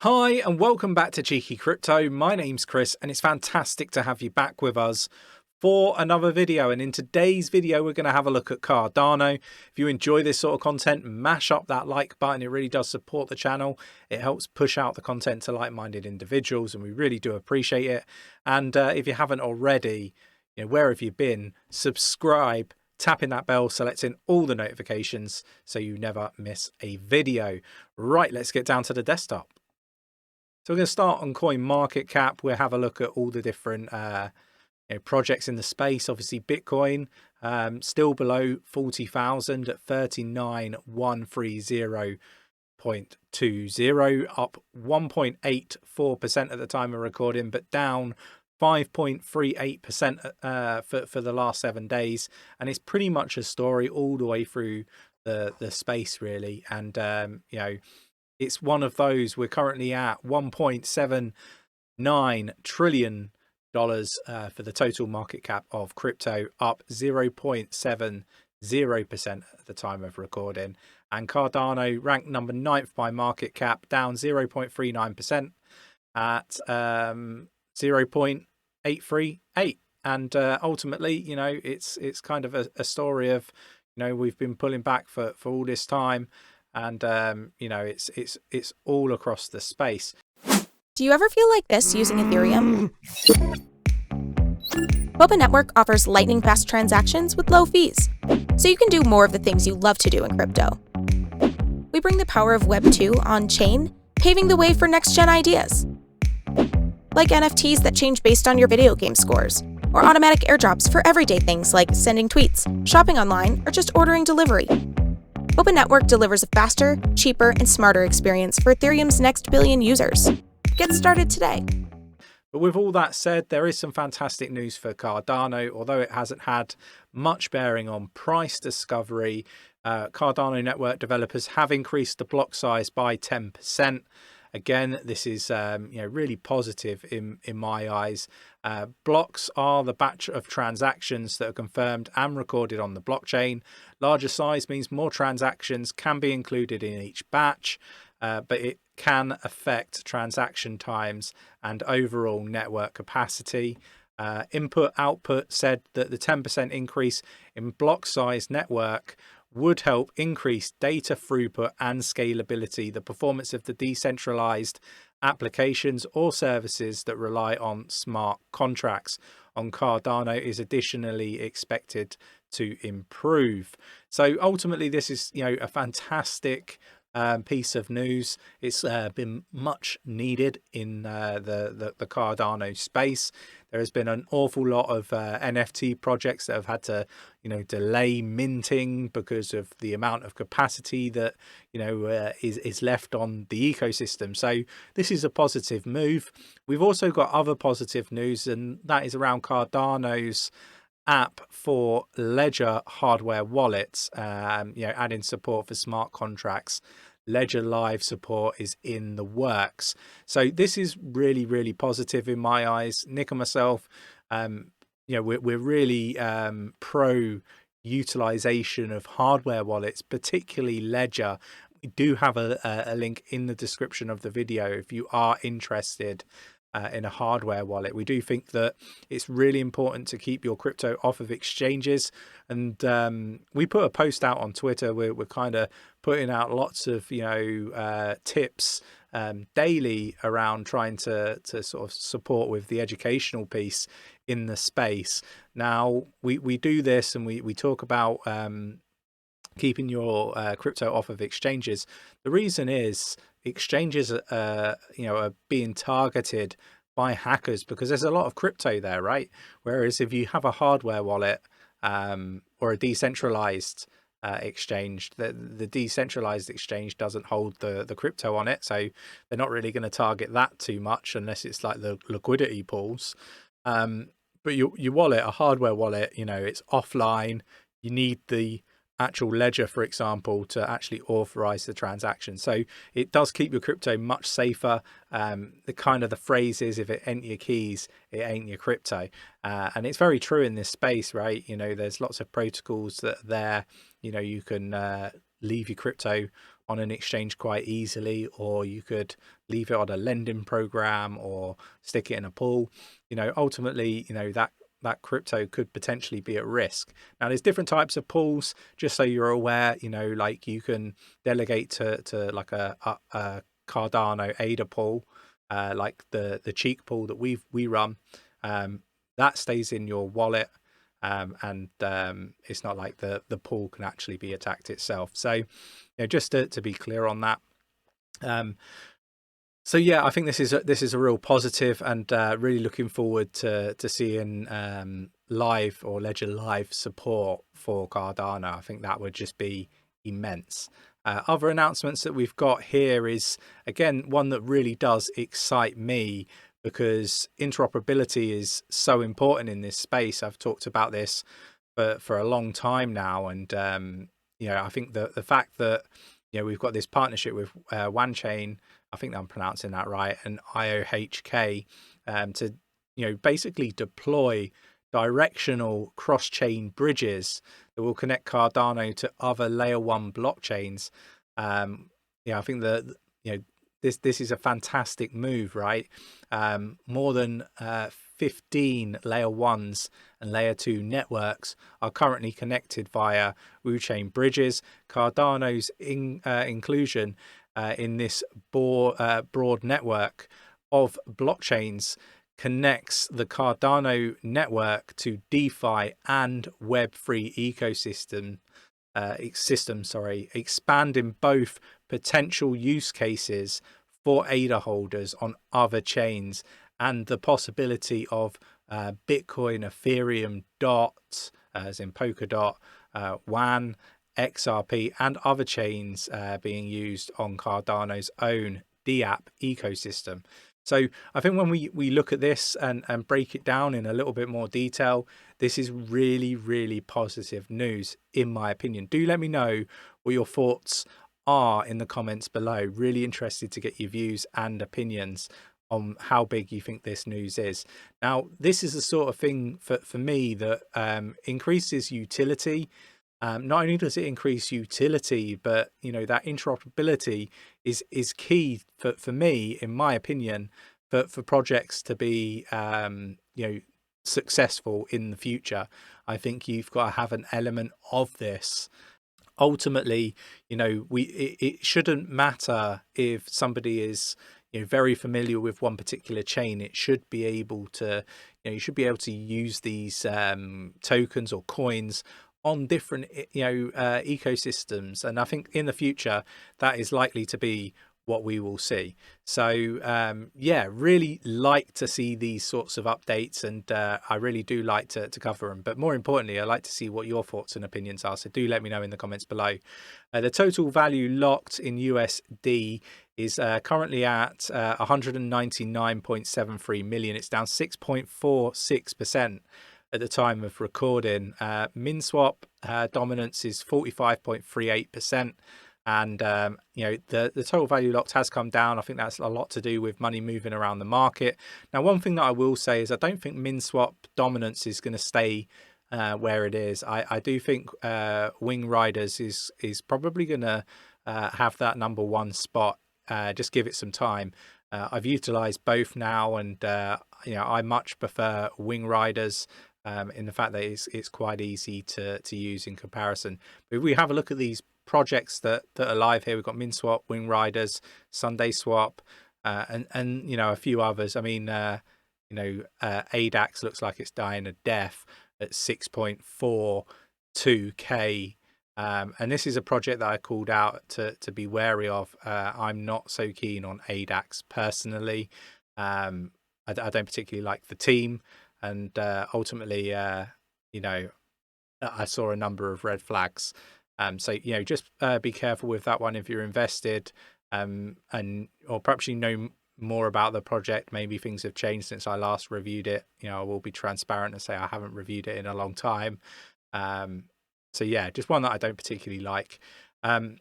Hi and welcome back to Cheeky Crypto. My name's Chris and it's fantastic to have you back with us for another video. And in today's video we're going to have a look at Cardano. If you enjoy this sort of content, mash up that like button. It really does support the channel. It helps push out the content to like-minded individuals and we really do appreciate it. And if you haven't already, where have you been? Subscribe, tapping that bell, selecting all the notifications so you never miss a video. Right, let's get down to the desktop. So we're going to start on CoinMarketCap. We'll have a look at all the different projects in the space. Obviously, Bitcoin still below 40,000 at 39,130.20, up 1.84% at the time of recording, but down 5.38% for the last 7 days. And it's pretty much a story all the way through the space, really. And it's one of those. We're currently at $1.79 trillion for the total market cap of crypto, up 0.70% at the time of recording. And Cardano ranked number 9th by market cap, down 0.39% at 0.838. And ultimately, it's kind of a story of, we've been pulling back for all this time. And, it's all across the space. Do you ever feel like this using Ethereum? 𝗕𝗘𝗪𝗏 Network offers lightning-fast transactions with low fees, so you can do more of the things you love to do in crypto. We bring the power of Web 2 on-chain, paving the way for next-gen ideas. Like NFTs that change based on your video game scores, or automatic airdrops for everyday things like sending tweets, shopping online, or just ordering delivery. 𝗕𝗘𝗪𝗏 Network delivers a faster, cheaper, and smarter experience for Ethereum's next billion users. Get started today. But with all that said, there is some fantastic news for Cardano. Although it hasn't had much bearing on price discovery, Cardano network developers have increased the block size by 10%. Again, this is really positive in my eyes. Blocks are the batch of transactions that are confirmed and recorded on the blockchain. Larger size means more transactions can be included in each batch, but it can affect transaction times and overall network capacity. Input Output said that the 10% increase in block size network would help increase data throughput and scalability, the performance of the decentralized applications or services that rely on smart contracts on Cardano is additionally expected to improve. So ultimately, this is a fantastic piece of news. It's been much needed in the Cardano space. There has been an awful lot of NFT projects that have had to delay minting because of the amount of capacity that is left on the ecosystem. So this is a positive move. We've also got other positive news, and that is around Cardano's app for Ledger hardware wallets, adding support for smart contracts. Ledger Live support is in the works. So this is really, really positive in my eyes. Nick and myself, we're really pro utilization of hardware wallets, particularly Ledger. We do have a link in the description of the video if you are interested in a hardware wallet. We do think that it's really important to keep your crypto off of exchanges, and we put a post out on Twitter. We're kind of putting out lots of tips daily around trying to sort of support with the educational piece in the space. Now we do this and we talk about keeping your crypto off of exchanges. The reason is exchanges are being targeted by hackers because there's a lot of crypto there, right? Whereas if you have a hardware wallet or a decentralized exchange, the decentralized exchange doesn't hold the crypto on it, so they're not really going to target that too much unless it's like the liquidity pools. But your wallet, a hardware wallet, it's offline. You need the actual ledger, for example, to actually authorize the transaction. So it does keep your crypto much safer. The phrase is, if it ain't your keys, it ain't your crypto. And it's very true in this space, right? There's lots of protocols that are there. You can leave your crypto on an exchange quite easily, or you could leave it on a lending program or stick it in a pool. Ultimately, that crypto could potentially be at risk. Now, there's different types of pools, just so you're aware. Like you can delegate to like a Cardano ADA pool, like the 𝗕𝗘𝗪𝗔𝗥𝗘 pool that we run. That stays in your wallet, and it's not like the pool can actually be attacked itself. So just to be clear on that. So yeah, I think this is a real positive, and really looking forward to seeing live or Ledger Live support for Cardano. I think that would just be immense. Other announcements that we've got here is, again, one that really does excite me, because interoperability is so important in this space. I've talked about this for a long time now, and I think the fact that we've got this partnership with 𝗕𝗪𝗀𝗃, I think I'm pronouncing that right, and 𝗖𝗢𝗠𝗃, to basically deploy directional cross-chain bridges that will connect Cardano to other layer 1 blockchains. I think that this is a fantastic move, right? More than 15 layer 1s and layer 2 networks are currently connected via WooChain bridges. Cardano's inclusion in this broad network of blockchains connects the Cardano network to DeFi and Web3 ecosystem expanding both potential use cases for ADA holders on other chains, and the possibility of Bitcoin, Ethereum, DOT, as in Polkadot, WAN, XRP, and other chains being used on Cardano's own DApp ecosystem. So I think when we look at this and break it down in a little bit more detail, this is really, really positive news, in my opinion. Do let me know what your thoughts are in the comments below. Really interested to get your views and opinions on how big you think this news is. Now, this is the sort of thing for me that increases utility. Not only does it increase utility, but that interoperability is key for me, in my opinion, for projects to be successful in the future. I think you've got to have an element of this. Ultimately, it shouldn't matter if somebody is very familiar with one particular chain. It should be able to you should be able to use these tokens or coins on different ecosystems, and I think in the future that is likely to be what we will see. So yeah, really like to see these sorts of updates, and I really do like to cover them. But more importantly, I like to see what your thoughts and opinions are, so do let me know in the comments below. The total value locked in USD is currently at 199.73 million. It's down 6.46% at the time of recording. MinSwap dominance is 45.38%. And the total value locked has come down. I think that's a lot to do with money moving around the market. Now, one thing that I will say is I don't think MinSwap dominance is going to stay where it is. I do think 𝗕𝗪𝗪𝗔𝗥𝗘 is probably going to have that #1 spot. Just give it some time. I've utilized both now, and I much prefer 𝗕𝗪𝗪𝗔𝗥𝗘 in the fact that it's quite easy to use in comparison. But if we have a look at these projects that are live here, we've got MinSwap, 𝗕𝗪𝗪𝗔𝗥𝗘, SundaySwap, and a few others. I mean, ADAX looks like it's dying a death at 6.42k. And this is a project that I called out to be wary of. I'm not so keen on ADAX personally. I don't particularly like the team, and ultimately, I saw a number of red flags. So just be careful with that one if you're invested, or perhaps you know more about the project. Maybe things have changed since I last reviewed it. I will be transparent and say I haven't reviewed it in a long time. So yeah, just one that I don't particularly like. Then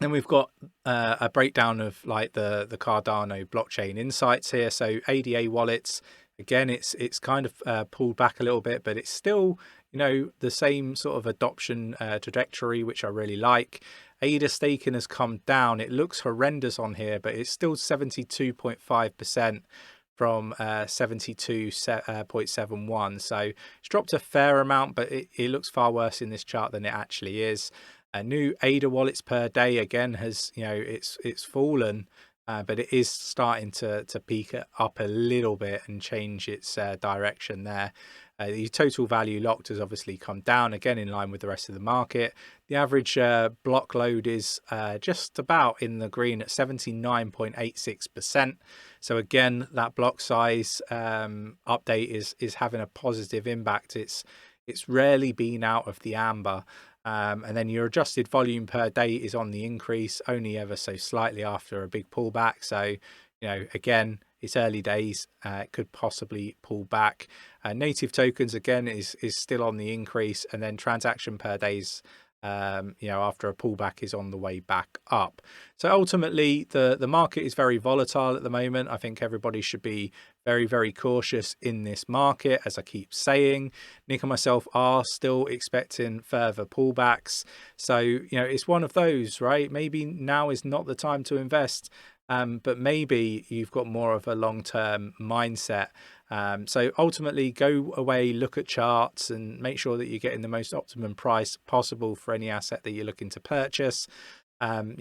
we've got a breakdown of like the Cardano blockchain insights here. So ADA wallets, again, it's kind of pulled back a little bit, but it's still the same sort of adoption trajectory, which I really like. ADA staking has come down. It looks horrendous on here, but it's still 72.5% from 72.71. So it's dropped a fair amount, but it looks far worse in this chart than it actually is. New ADA wallets per day again has, it's fallen, but it is starting to peak up a little bit and change its direction there. The total value locked has obviously come down again in line with the rest of the market. The average block load is just about in the green at 79.86%. So again, that block size update is having a positive impact. It's rarely been out of the amber. And then your adjusted volume per day is on the increase, only ever so slightly after a big pullback. So, again, it's early days. It could possibly pull back. Native tokens again is still on the increase, and then transaction per days, after a pullback, is on the way back up. So ultimately, the market is very volatile at the moment. I think everybody should be very, very cautious in this market, as I keep saying. Nick and myself are still expecting further pullbacks. So, it's one of those, right? Maybe now is not the time to invest. But maybe you've got more of a long-term mindset. So ultimately, go away, look at charts, and make sure that you're getting the most optimum price possible for any asset that you're looking to purchase. I'm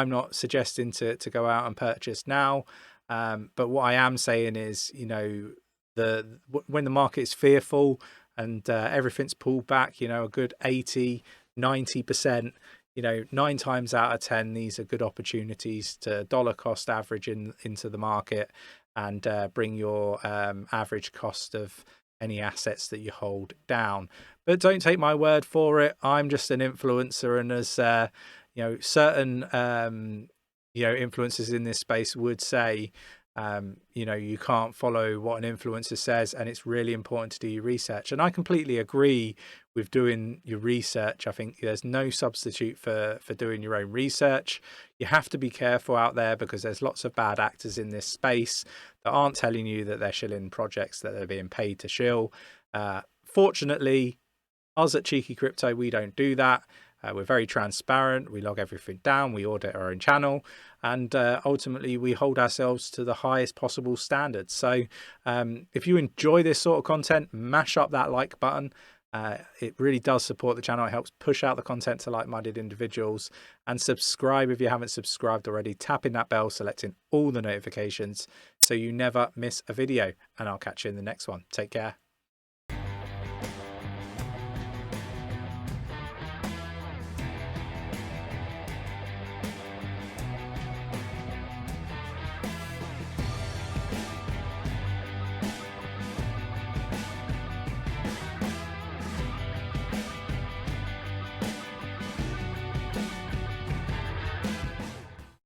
not suggesting to go out and purchase now, but what I am saying is, when the market is fearful and everything's pulled back, a good 80-90%. 9 times out of 10, these are good opportunities to dollar cost average into the market and bring your average cost of any assets that you hold down. But don't take my word for it. I'm just an influencer, and as certain influencers in this space would say, you can't follow what an influencer says, and it's really important to do your research. And I completely agree with doing your research. I think there's no substitute for doing your own research. You have to be careful out there because there's lots of bad actors in this space that aren't telling you that they're shilling projects that they're being paid to shill. Fortunately, us at Cheeky Crypto, we don't do that. We're very transparent. We log everything down. We audit our own channel, and ultimately we hold ourselves to the highest possible standards. So if you enjoy this sort of content, mash up that like button. It really does support the channel. It helps push out the content to like-minded individuals. And subscribe if you haven't subscribed already. Tapping that bell, selecting all the notifications so you never miss a video. And I'll catch you in the next one. Take care.